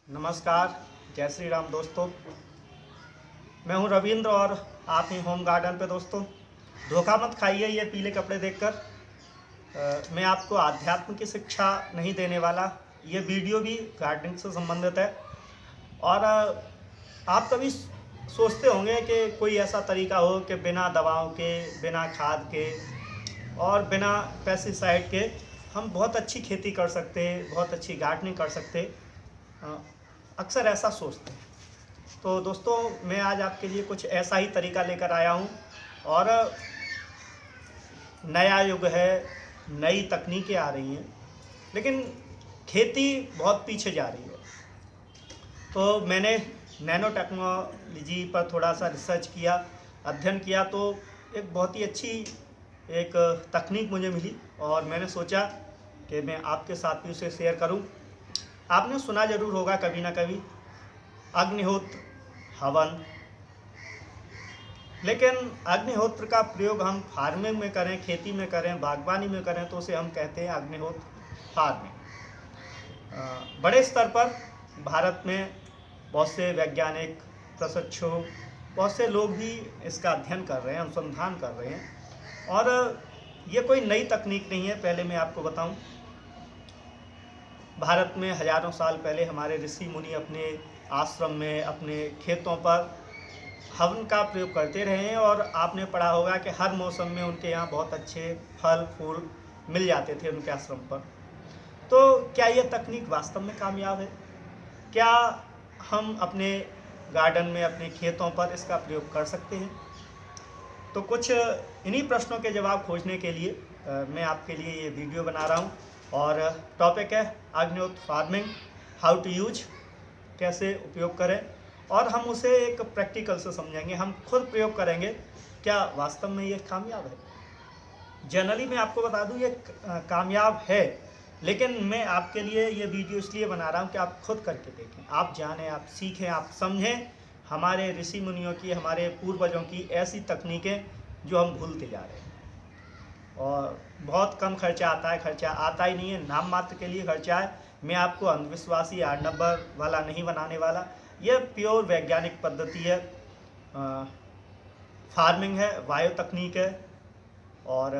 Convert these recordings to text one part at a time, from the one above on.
नमस्कार, जय श्री राम दोस्तों। मैं हूं रविंद्र और आप ही होम गार्डन पे दोस्तों। धोखा मत खाइए ये पीले कपड़े देखकर। मैं आपको आध्यात्म की शिक्षा नहीं देने वाला। ये वीडियो भी गार्डनिंग से संबंधित है। और आप कभी सोचते होंगे कि कोई ऐसा तरीका हो कि बिना दवाओं के, बिना खाद के और बिना पेस्टिसाइड के हम बहुत अच्छी खेती कर सकते, बहुत अच्छी गार्डनिंग कर सकते। अक्सर ऐसा सोचते हैं। तो दोस्तों, मैं आज आपके लिए कुछ ऐसा ही तरीका लेकर आया हूँ। और नया युग है, नई तकनीकें आ रही हैं, लेकिन खेती बहुत पीछे जा रही है। तो मैंने नैनो टेक्नोलॉजी पर थोड़ा सा रिसर्च किया, अध्ययन किया, तो एक बहुत ही अच्छी एक तकनीक मुझे मिली और मैंने सोचा कि मैं आपके साथ भी उसे शेयर करूं। आपने सुना ज़रूर होगा कभी ना कभी अग्निहोत्र, हवन। लेकिन अग्निहोत्र का प्रयोग हम फार्मिंग में करें, खेती में करें, बागवानी में करें तो उसे हम कहते हैं अग्निहोत्र फार्मिंग। बड़े स्तर पर भारत में बहुत से वैज्ञानिक, प्रशिक्षु, बहुत से लोग भी इसका अध्ययन कर रहे हैं, अनुसंधान कर रहे हैं। और ये कोई नई तकनीक नहीं है। पहले मैं आपको बताऊं, भारत में हजारों साल पहले हमारे ऋषि मुनि अपने आश्रम में, अपने खेतों पर हवन का प्रयोग करते रहे हैं। और आपने पढ़ा होगा कि हर मौसम में उनके यहाँ बहुत अच्छे फल फूल मिल जाते थे उनके आश्रम पर। तो क्या यह तकनीक वास्तव में कामयाब है? क्या हम अपने गार्डन में, अपने खेतों पर इसका प्रयोग कर सकते हैं? तो कुछ इन्हीं प्रश्नों के जवाब खोजने के लिए मैं आपके लिए ये वीडियो बना रहा हूँ। और टॉपिक है अग्निहोत्र फार्मिंग, हाउ टू यूज, कैसे उपयोग करें। और हम उसे एक प्रैक्टिकल से समझेंगे, हम खुद प्रयोग करेंगे, क्या वास्तव में ये कामयाब है। जनरली मैं आपको बता दूं ये कामयाब है, लेकिन मैं आपके लिए ये वीडियो इसलिए बना रहा हूँ कि आप खुद करके देखें, आप जानें, आप सीखें, आप समझें हमारे ऋषि मुनियों की, हमारे पूर्वजों की ऐसी तकनीकें जो हम भूलते जा रहे हैं। और बहुत कम खर्चा आता है, खर्चा आता ही नहीं है, नाम मात्र के लिए खर्चा है। मैं आपको अंधविश्वासी 8 नंबर वाला नहीं बनाने वाला। यह प्योर वैज्ञानिक पद्धति है, फार्मिंग है, बायो तकनीक है, और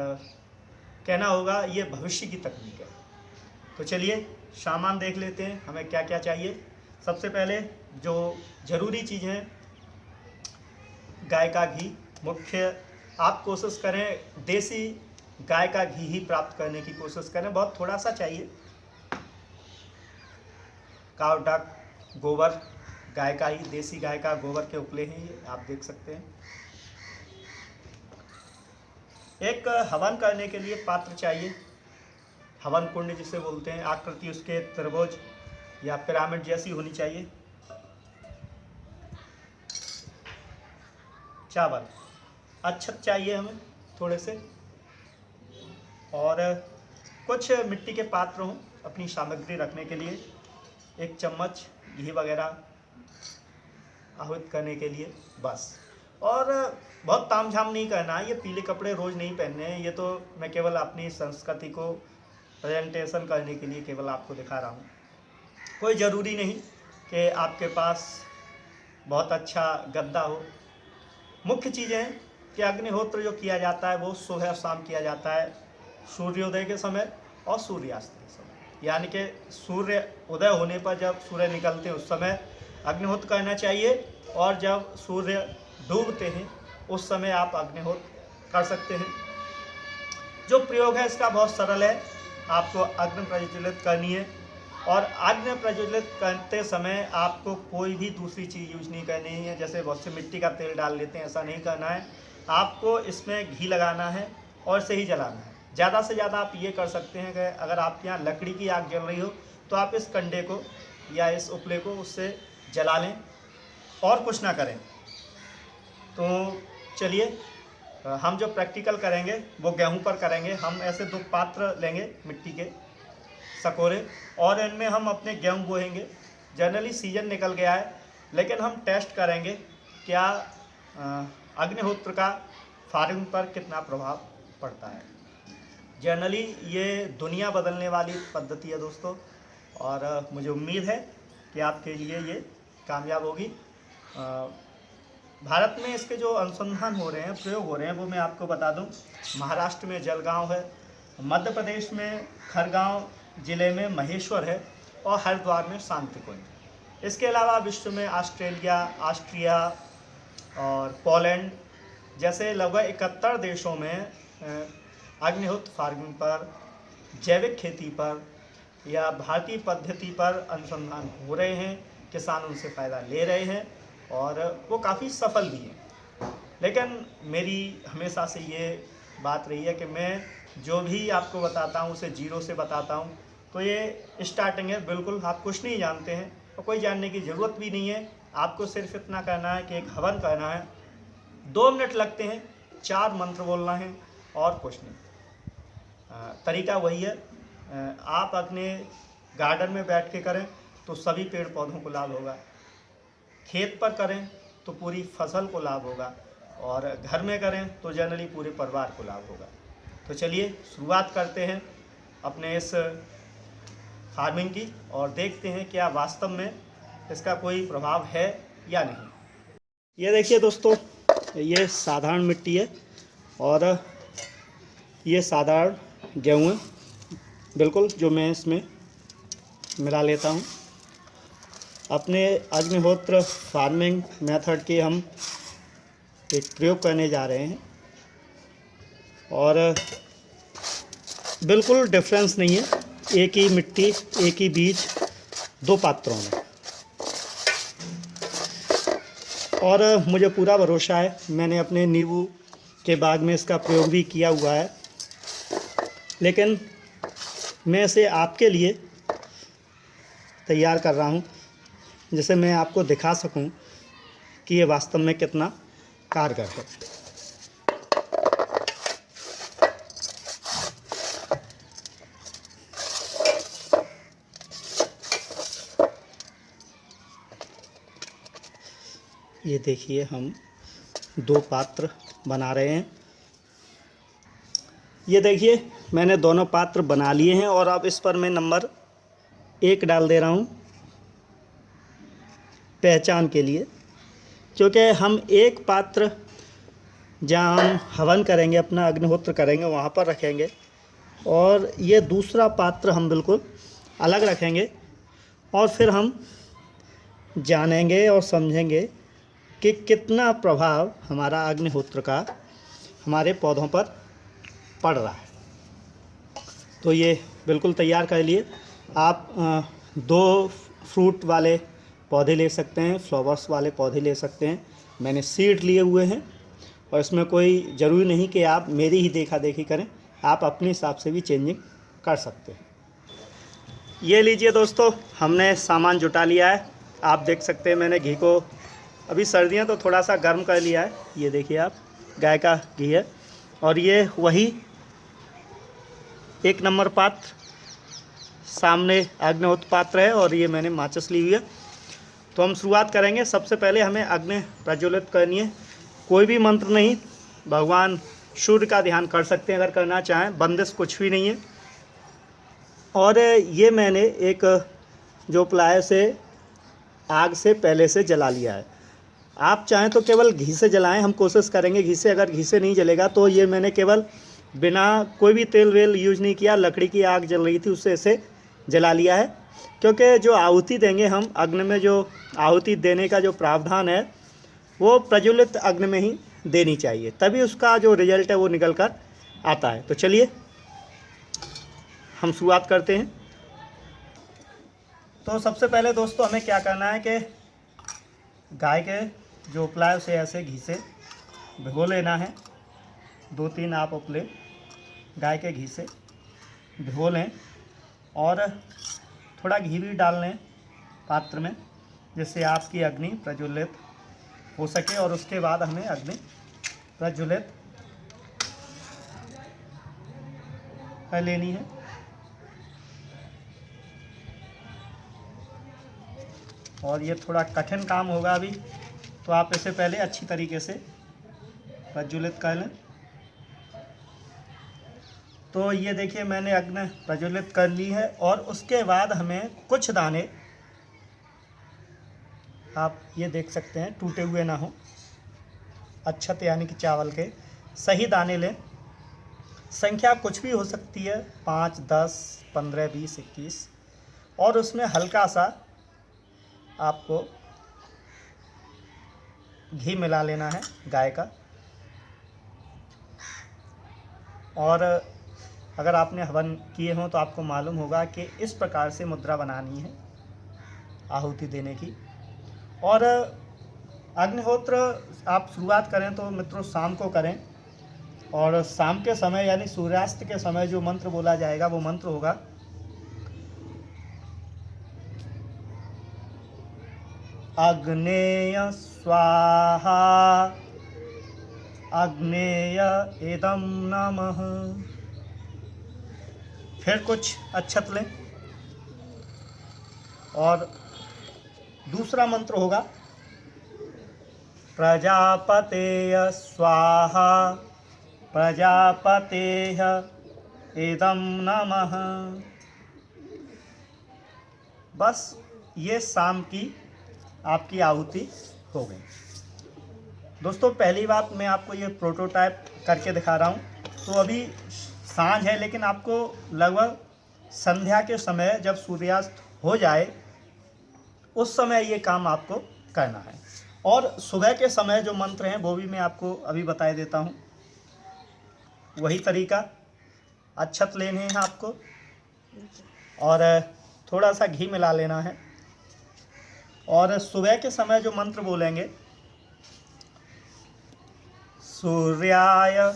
कहना होगा ये भविष्य की तकनीक है। तो चलिए सामान देख लेते हैं, हमें क्या क्या चाहिए। सबसे पहले जो ज़रूरी चीज़ है, गाय का घी। मुख्य आप कोशिश करें देसी गाय का घी ही प्राप्त करने की कोशिश करें, बहुत थोड़ा सा चाहिए। काव डक, गोबर, गाय का ही, देसी गाय का गोबर के उपले हैं ये, आप देख सकते हैं। एक हवन करने के लिए पात्र चाहिए, हवन कुंड जिसे बोलते हैं। आकृति उसके त्रिभुज या पिरामिड जैसी होनी चाहिए। चावल, अक्षत चाहिए हमें थोड़े से। और कुछ मिट्टी के पात्र हों अपनी सामग्री रखने के लिए। 1 चम्मच घी वगैरह आहूत करने के लिए, बस। और बहुत तामझाम नहीं करना है, ये पीले कपड़े रोज़ नहीं पहनने हैं। ये तो मैं केवल अपनी संस्कृति को प्रेजेंटेशन करने के लिए केवल आपको दिखा रहा हूँ। कोई ज़रूरी नहीं कि आपके पास बहुत अच्छा गद्दा हो। मुख्य चीज़ें हैं कि अग्निहोत्र जो किया जाता है वो सुबह और शाम किया जाता है, सूर्योदय के समय और सूर्यास्त के समय। यानी कि सूर्य उदय होने पर, जब सूर्य निकलते हैं उस समय अग्निहोत्र करना चाहिए, और जब सूर्य डूबते हैं उस समय आप अग्निहोत्र कर सकते हैं। जो प्रयोग है इसका बहुत सरल है। आपको अग्नि प्रज्वलित करनी है, और अग्नि प्रज्वलित करते समय आपको कोई भी दूसरी चीज़ यूज नहीं करनी है। जैसे बहुत से मिट्टी का तेल डाल लेते हैं, ऐसा नहीं करना है। आपको इसमें घी लगाना है और इसे ही जलाना है। ज़्यादा से ज़्यादा आप ये कर सकते हैं कि अगर आपके यहाँ लकड़ी की आग जल रही हो तो आप इस कंडे को या इस उपले को उससे जला लें, और कुछ ना करें। तो चलिए हम जो प्रैक्टिकल करेंगे वो गेहूं पर करेंगे। हम ऐसे 2 पात्र लेंगे मिट्टी के, सकोरे, और इनमें हम अपने गेहूं बोएंगे। जनरली सीजन निकल गया है, लेकिन हम टेस्ट करेंगे क्या अग्निहोत्र का फार्मिंग पर कितना प्रभाव पड़ता है। जनरली ये दुनिया बदलने वाली पद्धति है दोस्तों, और मुझे उम्मीद है कि आपके लिए ये कामयाब होगी। भारत में इसके जो अनुसंधान हो रहे हैं, प्रयोग हो रहे हैं, वो मैं आपको बता दूं। महाराष्ट्र में जलगांव है, मध्य प्रदेश में खरगांव ज़िले में महेश्वर है और हरिद्वार में शांतिकुंज। इसके अलावा विश्व में ऑस्ट्रेलिया, ऑस्ट्रिया और पोलैंड जैसे लगभग 71 देशों में अग्निहोत्र फार्मिंग पर, जैविक खेती पर या भारतीय पद्धति पर अनुसंधान हो रहे हैं। किसान उनसे फ़ायदा ले रहे हैं और वो काफ़ी सफल भी हैं। लेकिन मेरी हमेशा से ये बात रही है कि मैं जो भी आपको बताता हूँ उसे जीरो से बताता हूँ। तो ये स्टार्टिंग है, बिल्कुल आप कुछ नहीं जानते हैं और कोई जानने की ज़रूरत भी नहीं है। आपको सिर्फ इतना करना है कि एक हवन करना है, 2 मिनट लगते हैं, 4 मंत्र बोलना है और कुछ नहीं। तरीका वही है। आप अपने गार्डन में बैठ के करें तो सभी पेड़ पौधों को लाभ होगा, खेत पर करें तो पूरी फसल को लाभ होगा और घर में करें तो जनरली पूरे परिवार को लाभ होगा। तो चलिए शुरुआत करते हैं अपने इस फार्मिंग की और देखते हैं क्या वास्तव में इसका कोई प्रभाव है या नहीं। ये देखिए दोस्तों, ये साधारण मिट्टी है और ये साधारण गेहूँ है, बिल्कुल जो मैं इसमें मिला लेता हूँ। अपने अग्निहोत्र फार्मिंग मेथड के हम एक प्रयोग करने जा रहे हैं और बिल्कुल डिफरेंस नहीं है, एक ही मिट्टी, एक ही बीज, 2 पात्रों में। और मुझे पूरा भरोसा है, मैंने अपने नींबू के बाग में इसका प्रयोग भी किया हुआ है। लेकिन मैं इसे आपके लिए तैयार कर रहा हूँ जिसे मैं आपको दिखा सकूं कि ये वास्तव में कितना कारगर है। ये देखिए, हम 2 पात्र बना रहे हैं। ये देखिए, मैंने दोनों पात्र बना लिए हैं और अब इस पर मैं नंबर 1 डाल दे रहा हूँ पहचान के लिए, क्योंकि हम एक पात्र जहाँ हम हवन करेंगे, अपना अग्निहोत्र करेंगे, वहाँ पर रखेंगे और ये दूसरा पात्र हम बिल्कुल अलग रखेंगे और फिर हम जानेंगे और समझेंगे कि कितना प्रभाव हमारा अग्निहोत्र का हमारे पौधों पर पड़ रहा है। तो ये बिल्कुल तैयार कर लिए। आप 2 फ्रूट वाले पौधे ले सकते हैं, फ्लावर्स वाले पौधे ले सकते हैं। मैंने सीड लिए हुए हैं और इसमें कोई ज़रूरी नहीं कि आप मेरी ही देखा देखी करें, आप अपने हिसाब से भी चेंजिंग कर सकते हैं। ये लीजिए दोस्तों, हमने सामान जुटा लिया है। आप देख सकते हैं मैंने घी को, अभी सर्दियाँ तो थोड़ा सा गर्म कर लिया है। ये देखिए आप, गाय का घी है और ये वही 1 नंबर पात्र सामने अग्निहोत्र पात्र है और ये मैंने माचिस ली हुई है। तो हम शुरुआत करेंगे। सबसे पहले हमें अग्नि प्रज्वलित करनी है। कोई भी मंत्र नहीं, भगवान सूर्य का ध्यान कर सकते हैं अगर करना चाहें, बंदिश कुछ भी नहीं है। और ये मैंने एक जो प्लाय से आग से पहले से जला लिया है। आप चाहें तो केवल घी से जलाएं, हम कोशिश करेंगे घी से। अगर घी से नहीं जलेगा तो ये मैंने केवल बिना कोई भी तेल वेल यूज नहीं किया, लकड़ी की आग जल रही थी उससे इसे जला लिया है। क्योंकि जो आहुति देंगे हम अग्नि में, जो आहुति देने का जो प्रावधान है वो प्रज्वलित अग्नि में ही देनी चाहिए, तभी उसका जो रिजल्ट है वो निकल कर आता है। तो चलिए हम शुरुआत करते हैं। तो सबसे पहले दोस्तों हमें क्या करना है कि गाय के जो उपला है उसे ऐसे घी से भिगो लेना है। 2-3 आप उपले गाय के घी से भिगो लें और थोड़ा घी भी डाल लें पात्र में, जिससे आपकी अग्नि प्रज्वलित हो सके। और उसके बाद हमें अग्नि प्रज्वलित कर लेनी है। और ये थोड़ा कठिन काम होगा अभी, तो आप इसे पहले अच्छी तरीके से प्रज्वलित कर लें। तो ये देखिए मैंने अग्नि प्रज्वलित कर ली है और उसके बाद हमें कुछ दाने आप ये देख सकते हैं टूटे हुए ना हो, अक्षत यानी कि चावल के सही दाने लें। संख्या कुछ भी हो सकती है, 5, 10, 15, 20, 21, और उसमें हल्का सा आपको घी मिला लेना है गाय का। और अगर आपने हवन किए हों तो आपको मालूम होगा कि इस प्रकार से मुद्रा बनानी है आहुति देने की। और अग्निहोत्र आप शुरुआत करें तो मित्रों शाम को करें, और शाम के समय यानी सूर्यास्त के समय जो मंत्र बोला जाएगा वो मंत्र होगा अग्नेय स्वाहा अग्नेय इदं नमः। फिर कुछ अक्षत लें और दूसरा मंत्र होगा प्रजापतेय स्वाहा प्रजापतेय इदं नमः। बस ये शाम की आपकी आहुति हो गई। दोस्तों पहली बात मैं आपको ये प्रोटोटाइप करके दिखा रहा हूँ। तो अभी सांझ है, लेकिन आपको लगभग संध्या के समय जब सूर्यास्त हो जाए उस समय ये काम आपको करना है। और सुबह के समय जो मंत्र हैं वो भी मैं आपको अभी बता देता हूँ। वही तरीका, अक्षत लेने हैं आपको और थोड़ा सा घी मिला लेना है। और सुबह के समय जो मंत्र बोलेंगे सूर्याय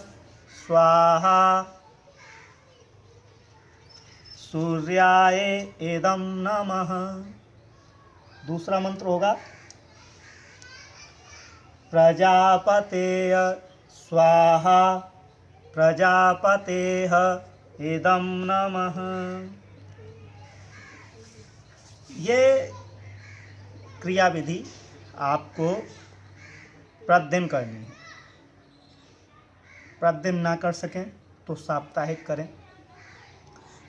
स्वाहा सूर्याय इदं नमः। दूसरा मंत्र होगा प्रजापतेय स्वाहा प्रजापतेः इदं नमः। ये क्रिया विधि आपको प्रतिदिन करनी है। प्रतिदिन ना कर सकें तो साप्ताहिक करें,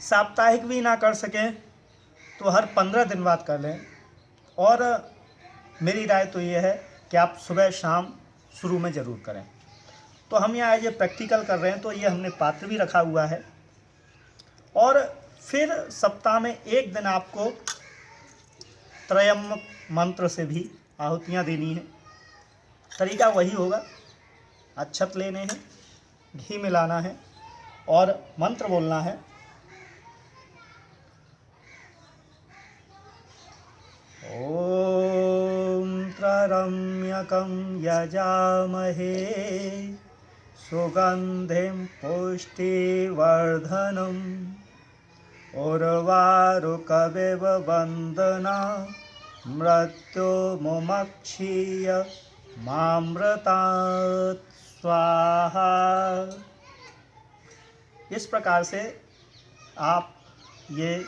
साप्ताहिक भी ना कर सकें तो हर 15 दिन बाद कर लें। और मेरी राय तो ये है कि आप सुबह शाम शुरू में ज़रूर करें। तो हम यहाँ ये प्रैक्टिकल कर रहे हैं, तो ये हमने पात्र भी रखा हुआ है। और फिर सप्ताह में एक दिन आपको त्रयम्बक मंत्र से भी आहुतियाँ देनी है। तरीका वही होगा, अक्षत लेने हैं, घी मिलाना है और मंत्र बोलना है ओम त्रयम्बकं यजामहे सुगंधिं पुष्टिवर्धनम् उर्वारुकमिव बन्धना मृत्युमुक्षीय मामृतात् स्वाहा। इस प्रकार से आप ये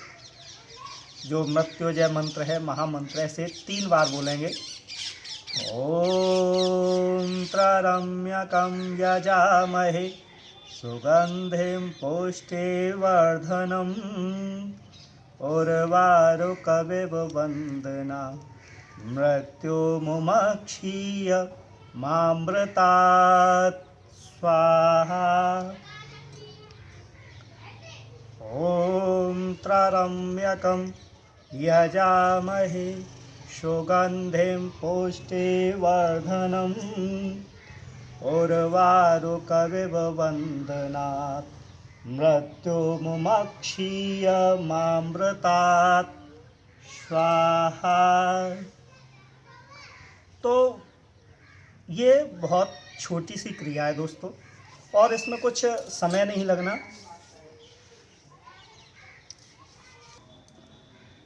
जो मृत्युंजय मंत्र है, महामंत्र है, से 3 बार बोलेंगे। ओम त्रयम्बकं यजामहे सुगंधिं पुष्टिवर्धनम् उर्वारुकमिव बन्धना मृत्युमुक्षीय मामृतात् स्वाहा। ओम त्रयम्बकं यजामहे सुगंधिं पुष्टिवर्धनम् उर्वारुकमिव बन्धनात् मृत्युमुक्षीय मामृतात् स्वाहा। तो ये बहुत छोटी सी क्रिया है दोस्तों, और इसमें कुछ समय नहीं लगना।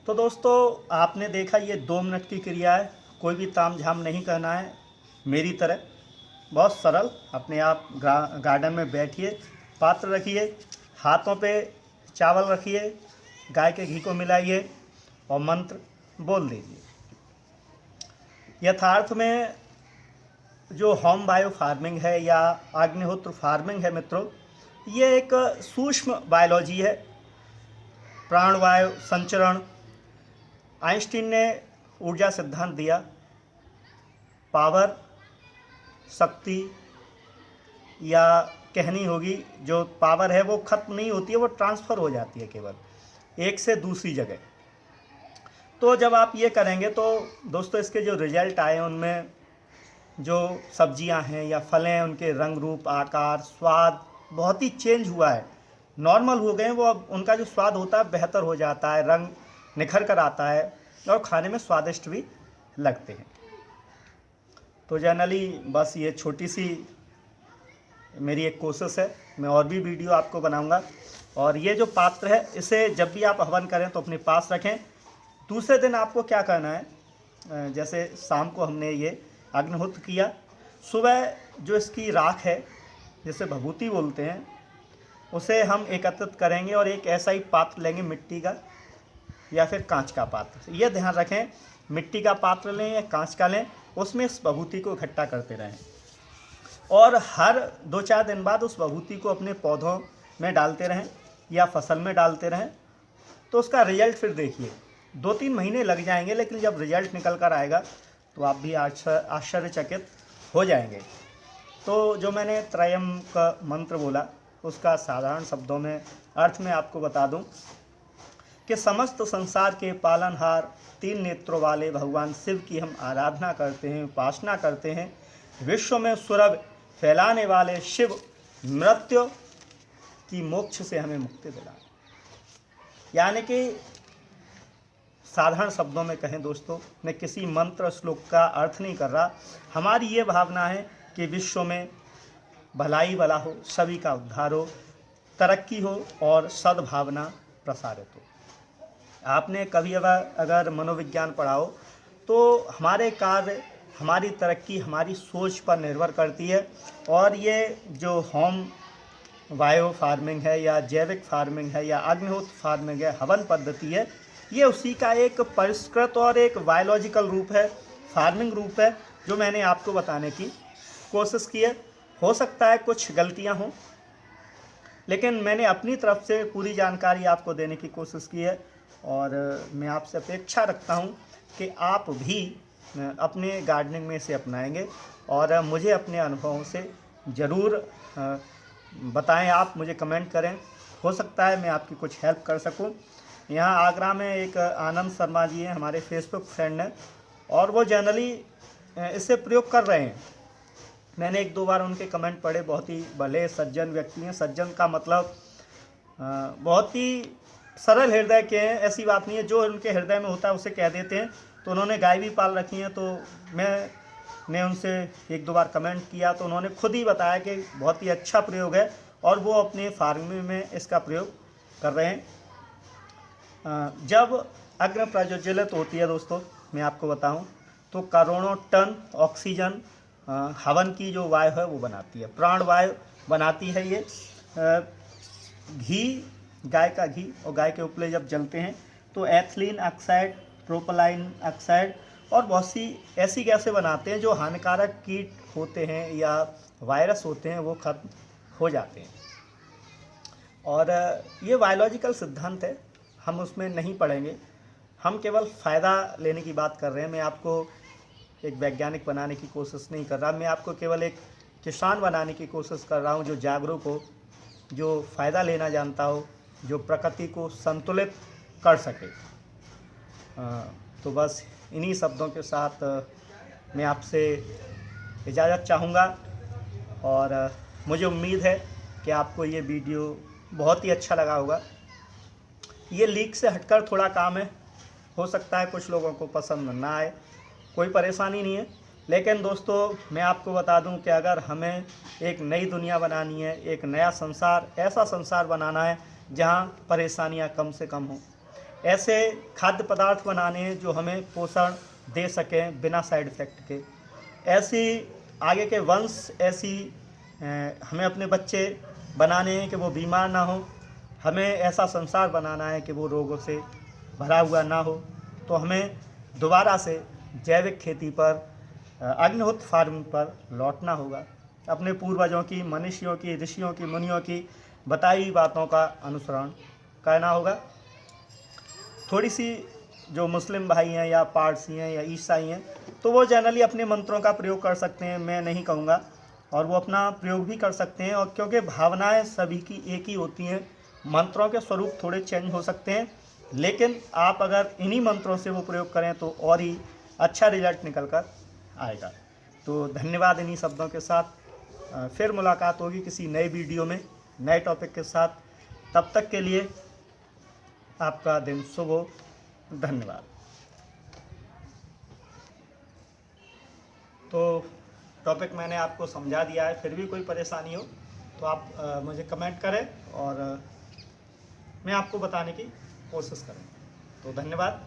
तो दोस्तों आपने देखा ये 2 मिनट की क्रिया है, कोई भी ताम झाम नहीं करना है। मेरी तरह बहुत सरल, अपने आप गार्डन में बैठिए, पात्र रखिए, हाथों पे चावल रखिए, गाय के घी को मिलाइए और मंत्र बोल दीजिए। यथार्थ में जो होम बायो फार्मिंग है या अग्निहोत्र फार्मिंग है मित्रों, ये एक सूक्ष्म बायोलॉजी है। प्राणवायु संचरण, आइंस्टीन ने ऊर्जा सिद्धांत दिया पावर, शक्ति, या कहनी होगी जो पावर है वो खत्म नहीं होती है, वो ट्रांसफ़र हो जाती है केवल एक से दूसरी जगह। तो जब आप ये करेंगे तो दोस्तों इसके जो रिजल्ट आए उनमें जो सब्जियां हैं या फल हैं उनके रंग रूप, आकार, स्वाद बहुत ही चेंज हुआ है, नॉर्मल हो गए हैं वो। अब उनका जो स्वाद होता है बेहतर हो जाता है, रंग निखर कर आता है और खाने में स्वादिष्ट भी लगते हैं। तो जनरली बस ये छोटी सी मेरी एक कोशिश है, मैं और भी वीडियो आपको बनाऊंगा। और ये जो पात्र है इसे जब भी आप हवन करें तो अपने पास रखें। दूसरे दिन आपको क्या करना है, जैसे शाम को हमने ये अग्निहोत्र किया, सुबह जो इसकी राख है जिसे भभूति बोलते हैं उसे हम एकत्रित करेंगे और एक ऐसा ही पात्र लेंगे, मिट्टी का या फिर कांच का पात्र। ये ध्यान रखें, मिट्टी का पात्र लें या कांच का लें, उसमें इस भभूति को इकट्ठा करते रहें और हर 2-4 दिन बाद उस भभूति को अपने पौधों में डालते रहें या फसल में डालते रहें। तो उसका रिजल्ट फिर देखिए, 2-3 महीने लग जाएंगे, लेकिन जब रिजल्ट निकल कर आएगा तो आप भी आश्चर्यचकित हो जाएंगे। तो जो मैंने त्रयम का मंत्र बोला उसका साधारण शब्दों में अर्थ में आपको बता दूं कि समस्त संसार के पालनहार 3 नेत्रों वाले भगवान शिव की हम आराधना करते हैं, उपासना करते हैं। विश्व में सुरभ फैलाने वाले शिव मृत्यु की मोक्ष से हमें मुक्ति दिलाए। यानी कि साधारण शब्दों में कहें दोस्तों, मैं किसी मंत्र श्लोक का अर्थ नहीं कर रहा, हमारी ये भावना है कि विश्व में भलाई भला हो, सभी का उद्धार हो, तरक्की हो और सद्भावना प्रसारित हो। आपने कभी अगर मनोविज्ञान पढ़ा हो तो हमारे कार्य, हमारी तरक्की हमारी सोच पर निर्भर करती है। और ये जो होम बायो फार्मिंग है या जैविक फार्मिंग है या अग्निहोत्र फार्मिंग है, हवन पद्धति है, ये उसी का एक परिष्कृत और एक बायोलॉजिकल रूप है, फार्मिंग रूप है, जो मैंने आपको बताने की कोशिश की है। हो सकता है कुछ गलतियां हों, लेकिन मैंने अपनी तरफ से पूरी जानकारी आपको देने की कोशिश की है और मैं आपसे अपेक्षा रखता हूं कि आप भी अपने गार्डनिंग में इसे अपनाएंगे और मुझे अपने अनुभवों से ज़रूर बताएं। आप मुझे कमेंट करें, हो सकता है मैं आपकी कुछ हेल्प कर सकूं। यहाँ आगरा में एक आनंद शर्मा जी हैं, हमारे फेसबुक फ्रेंड हैं, और वो जनरली इसे प्रयोग कर रहे हैं। मैंने 1-2 बार उनके कमेंट पढ़े, बहुत ही भले सज्जन व्यक्ति हैं। सज्जन का मतलब बहुत ही सरल हृदय के हैं, ऐसी बात नहीं है, जो उनके हृदय में होता है उसे कह देते हैं। तो उन्होंने गाय भी पाल रखी हैं, तो मैंने उनसे 1-2 बार कमेंट किया तो उन्होंने खुद ही बताया कि बहुत ही अच्छा प्रयोग है और वो अपने फार्मिंग में इसका प्रयोग कर रहे हैं। जब अग्नि प्रज्वलित होती है दोस्तों, मैं आपको बताऊं तो करोड़ों टन ऑक्सीजन हवन की जो वायु है वो बनाती है, प्राण वायु बनाती है। ये घी, गाय का घी और गाय के उपले जब जलते हैं तो एथिलीन ऑक्साइड, प्रोपेलाइन ऑक्साइड और बहुत सी ऐसी गैसें बनाते हैं जो हानिकारक कीट होते हैं या वायरस होते हैं, वो खत्म हो जाते हैं। और ये बायोलॉजिकल सिद्धांत है, हम उसमें नहीं पढ़ेंगे, हम केवल फ़ायदा लेने की बात कर रहे हैं। मैं आपको एक वैज्ञानिक बनाने की कोशिश नहीं कर रहा, मैं आपको केवल एक किसान बनाने की कोशिश कर रहा हूँ जो जागरूक हो, जो फ़ायदा लेना जानता हो, जो प्रकृति को संतुलित कर सके। तो बस इन्हीं शब्दों के साथ मैं आपसे इजाज़त चाहूँगा और मुझे उम्मीद है कि आपको ये वीडियो बहुत ही अच्छा लगा होगा। ये लीक से हटकर थोड़ा काम है, हो सकता है कुछ लोगों को पसंद ना आए, कोई परेशानी नहीं है। लेकिन दोस्तों मैं आपको बता दूं कि अगर हमें एक नई दुनिया बनानी है, एक नया संसार, ऐसा संसार बनाना है जहां परेशानियां कम से कम हों, ऐसे खाद्य पदार्थ बनाने हैं जो हमें पोषण दे सकें बिना साइड इफ़ेक्ट के, ऐसी आगे के वंश, ऐसी हमें अपने बच्चे बनाने हैं कि वो बीमार ना हो, हमें ऐसा संसार बनाना है कि वो रोगों से भरा हुआ ना हो। तो हमें दोबारा से जैविक खेती पर, अग्निहोत्र फार्मिंग पर लौटना होगा, अपने पूर्वजों की, मनुष्यों की, ऋषियों की, मुनियों की बताई बातों का अनुसरण करना होगा। थोड़ी सी जो मुस्लिम भाई हैं या पारसी हैं या ईसाई हैं, तो वो जनरली अपने मंत्रों का प्रयोग कर सकते हैं, मैं नहीं कहूँगा, और वो अपना प्रयोग भी कर सकते हैं। और क्योंकि भावनाएं सभी की एक ही होती हैं, मंत्रों के स्वरूप थोड़े चेंज हो सकते हैं, लेकिन आप अगर इन्हीं मंत्रों से वो प्रयोग करें तो और ही अच्छा रिजल्ट निकल कर आएगा। तो धन्यवाद। इन्हीं शब्दों के साथ फिर मुलाकात होगी किसी नए वीडियो में नए टॉपिक के साथ। तब तक के लिए आपका दिन शुभ हो। धन्यवाद। तो टॉपिक मैंने आपको समझा दिया है, फिर भी कोई परेशानी हो तो आप मुझे कमेंट करें और मैं आपको बताने की कोशिश करूँगा। तो धन्यवाद।